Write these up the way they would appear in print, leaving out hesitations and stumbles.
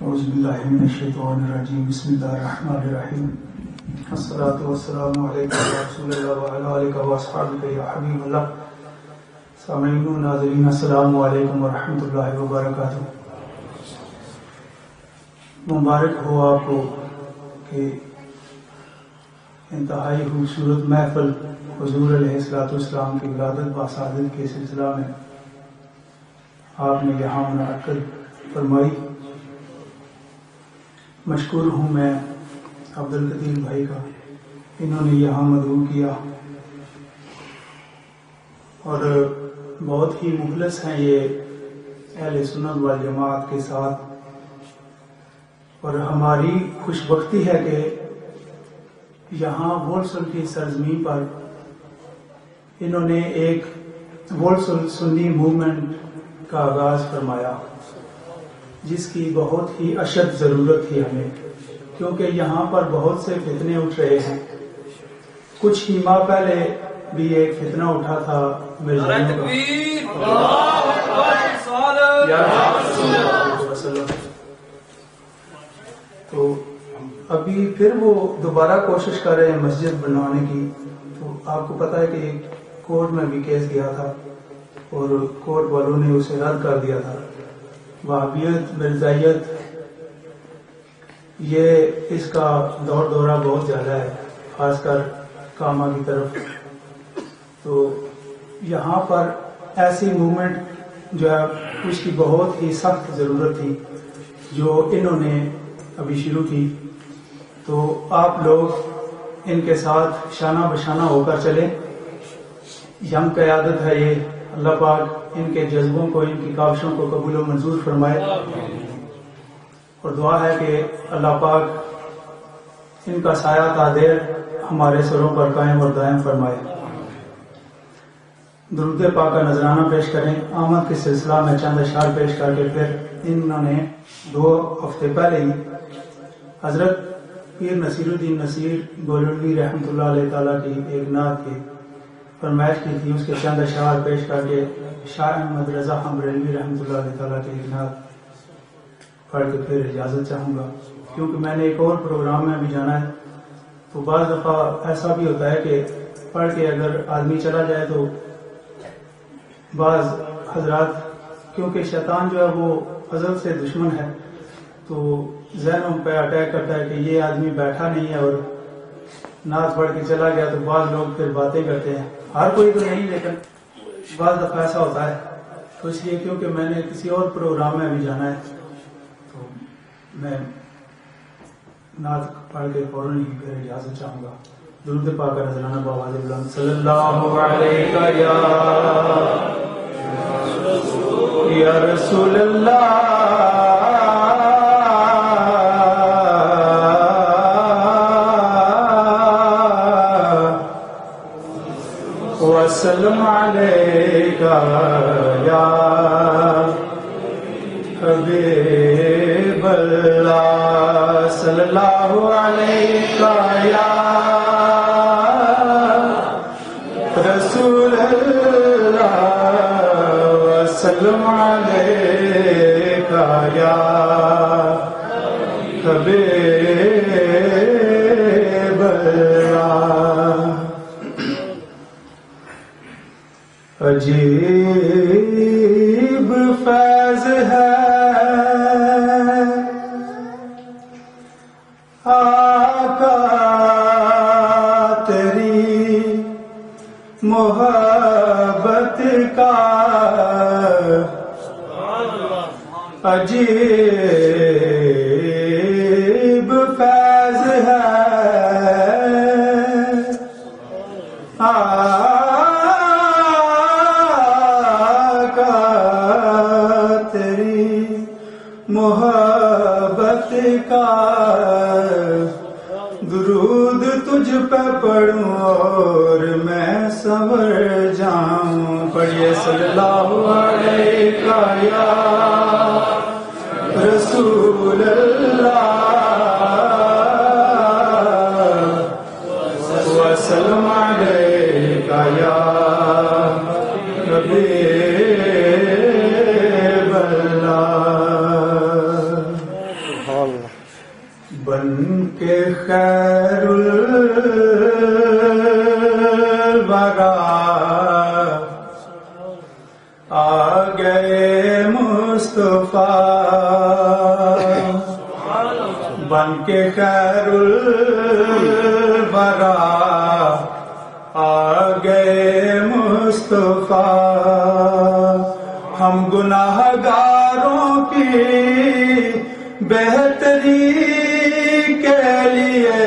اعوذ باللہ من الشیطان الرجیم بسم اللہ الرحمن الرحیم الصلاۃ والسلام علیک یا رسول اللہ وعلی آلک و اصحابک یا حبیب اللہ. سامعین و ناظرین السلام علیکم ورحمۃ اللہ وبرکاتہ. مبارک ہو آپ کو کہ انتہائی خوبصورت محفل حضور علیہ الصلوۃ والسلام کی ولادت باسعادت کے سلسلہ میں آپ نے یہاں منعقد فرمائی. مشکور ہوں میں عبد القدیر بھائی کا، انہوں نے یہاں مدعو کیا اور بہت ہی مخلص ہیں یہ اہل سنت والجماعت کے ساتھ. اور ہماری خوش بختی ہے کہ یہاں وولسل کی سرزمین پر انہوں نے ایک وولسل سنی موومنٹ کا آغاز فرمایا، جس کی بہت ہی اشد ضرورت تھی ہمیں، کیونکہ یہاں پر بہت سے فتنے اٹھ رہے ہیں. کچھ ہی ماہ پہلے بھی ایک فتنہ اٹھا تھا تو ابھی پھر وہ دوبارہ کوشش کر رہے ہیں مسجد بنوانے کی. تو آپ کو پتا ہے کہ کورٹ میں بھی کیس گیا تھا اور کورٹ والوں نے اسے رد کر دیا تھا. وہابیت مرزائیت یہ اس کا دور دورہ بہت زیادہ ہے، خاص کر کاما کی طرف. تو یہاں پر ایسی موومنٹ جو ہے اس کی بہت ہی سخت ضرورت تھی جو انہوں نے ابھی شروع کی. تو آپ لوگ ان کے ساتھ شانہ بشانہ ہو کر چلیں. یم قیادت ہے یہ. اللہ پاک ان کے جذبوں کو، ان کی کاوشوں کو قبول و منظور فرمائے. اور دعا ہے کہ اللہ پاک ان کا سایہ تادیر ہمارے سروں پر قائم اور دائم فرمائے. درود پاک کا نذرانہ پیش کریں. آمد کے سلسلہ میں چند اشعار پیش کر کے پھر انہوں نے 2 ہفتے پہلے ہی حضرت پیر نصیر الدین نصیر گولڑوی رحمۃ اللہ علیہ تعالیٰ کی ایک نعت کی فرمائش کی تھی. اس کے چند اشعار پیش کر کے شاہ احمد رضا بریلوی رحمۃ اللہ علیہ تعالیٰ کی ایک نعت پڑھ کے پھر اجازت چاہوں گا، کیونکہ میں نے ایک اور پروگرام میں بھی جانا ہے. تو بعض دفعہ ایسا بھی ہوتا ہے کہ پڑھ کے اگر آدمی چلا جائے تو بعض حضرات، کیونکہ شیطان جو ہے وہ ازل سے دشمن ہے، تو ذہنوں پہ اٹیک کرتا ہے کہ یہ آدمی بیٹھا نہیں ہے اور نعت پڑھ کے چلا گیا. تو بعض لوگ پھر باتیں کرتے ہیں، ہر کوئی تو نہیں لیکن بعض دفعہ ایسا ہوتا ہے. تو اس لیے کیونکہ میں نے کسی اور پروگرام میں بھی جانا ہے تو میں نعت پڑھ کے فوراً ہی پھر اجازت چاہوں گا. درود پاک کا نذرانہ بآواز بلند. صلی اللہ علیہ یا رسول اللہ وسلم علیکہ یا حبیب اللہ. صلی اللہ علیکہ یا رسول اللہ وسلم علیکہ یا حبیب اللہ. عجیب فیض ہے آقا تیری محبت کا، عجیب فیض ہے محبت کا. درود تجھ پہ پڑھوں اور میں سنور جاؤں. پڑھیے صلی اللہ علیہ یا رسول اللہ وسلم علیہ یا حبیب اللہ. آ گئے مصطفیٰ بن کے خیر الورا آ گئے مصطفیٰ ہم گناہ گاروں کی بہتری کے لیے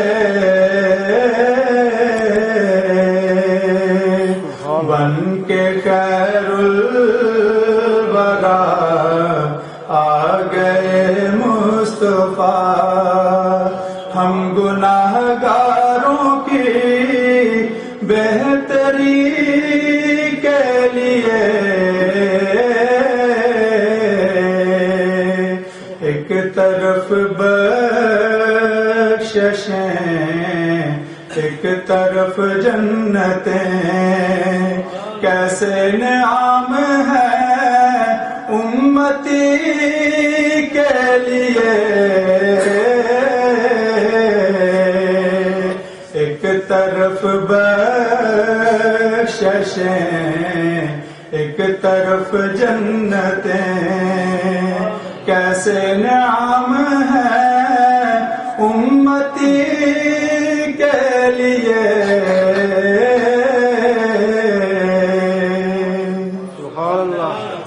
بن کے خیر الورا آ گئے مصطفیٰ ہم گناہ گاروں کی بہتری کے لیے ایک طرف بخششیں ایک طرف جنتیں کیسے نعم ہے امتی کے لیے ایک طرف بخششیں ایک طرف جنتیں کیسے نعم ہے امتی کے لیے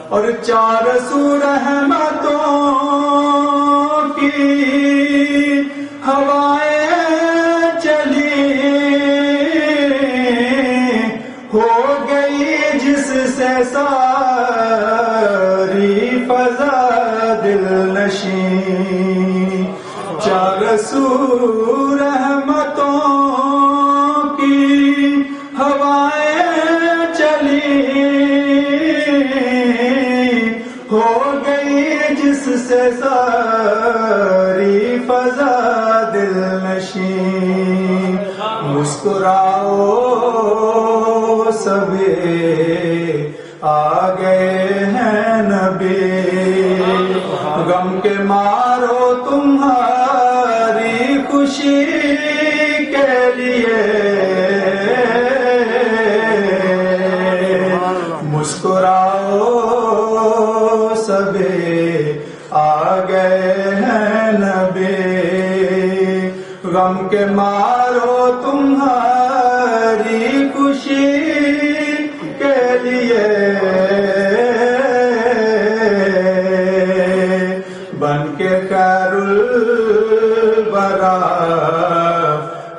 اور چار سو رحمتوں کی ہوائیں چلی ہو گئی جس سے ساری فضا دل نشیں چار سو رحمتوں کی ہوائیں چلی ہو گئی جس سے ساری فضا دل نشیں مسکراؤ سبھی آ گئے ہیں نبی غم کے مارو تمہاری خوشی کے لیے مسکراؤ سبھی آ گئے ہیں نبی غم کے مارو تمہاری خوشی کے لیے بن کے خیر الورا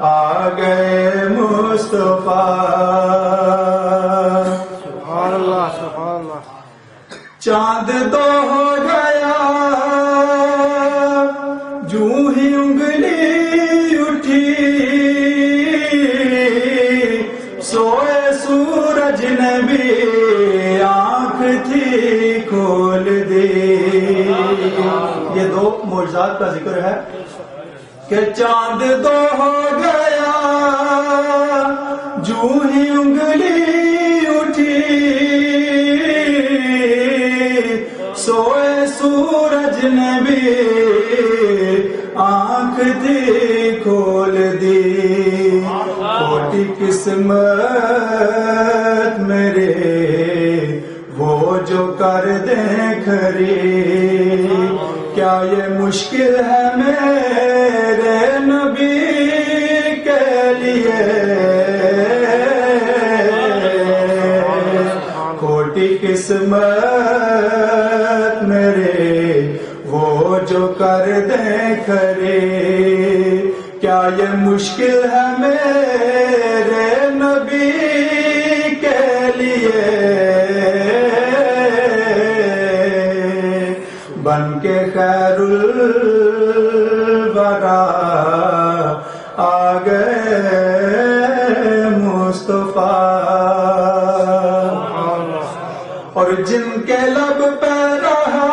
آ گئے مصطفیٰ چاند دو ہو گیا جو ہی انگلی اٹھی سوئے سورج نے بھی آنکھ تھی کھول دی یہ دو معجزات کا ذکر ہے کہ چاند دو ہو گیا جو ہی انگلی اٹھی سوئے سورج نے بھی آنکھ تھی کھول دی کوٹی قسمت میرے وہ جو کر دیں کھری کیا یہ مشکل ہے میرے نبی کے لیے کوٹی قسمت میرے وہ جو کر دیں کھری کیا یہ مشکل ہے میرے نبی کے لیے بن کے خیر الورا آ گئے مصطفیٰ اور جن کے لب پہ رہا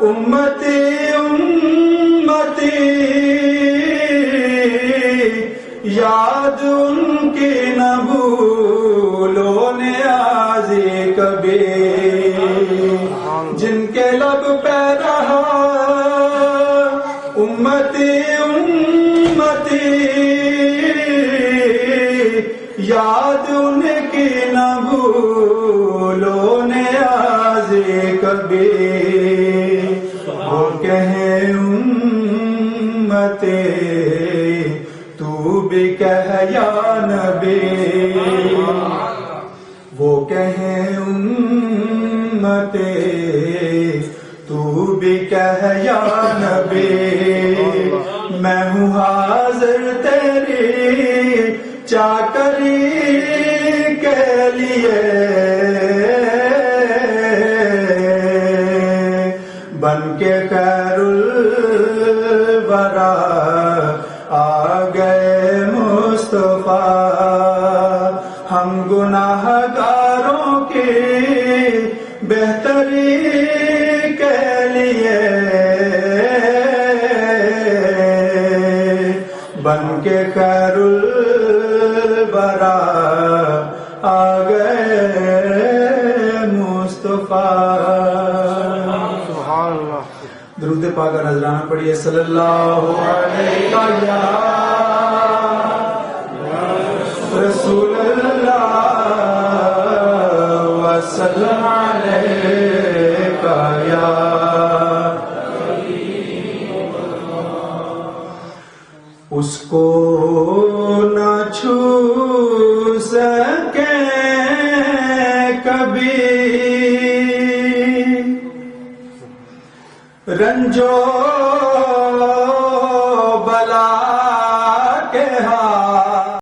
امتی امتی یاد ان کی نہ بھولو نیازی کبھی جن کے لب پہ رہا امتی امتی یا یاد ان کی نہ بھولو نیازی کبھی، وہ کہیں امتی تو بھی کہہ یا نبی، وہ کہیں امتی تو بھی کہہ یا نبی، میں ہوں حاضر تیری چاکری کے لیے، بن کے خیر الورا آ گئے مصطفیٰ، ہم گناہ گاروں کی بہتری کے لیے، بن کے خیر الورا آ گئے مصطفیٰ۔ سبحان اللہ۔ درود پاک کا نذرانہ پڑھیے، صلی اللہ علیہ رسول اللہ وسلم علیکہ یا اس کو نہ چھو سکے کبھی رنجو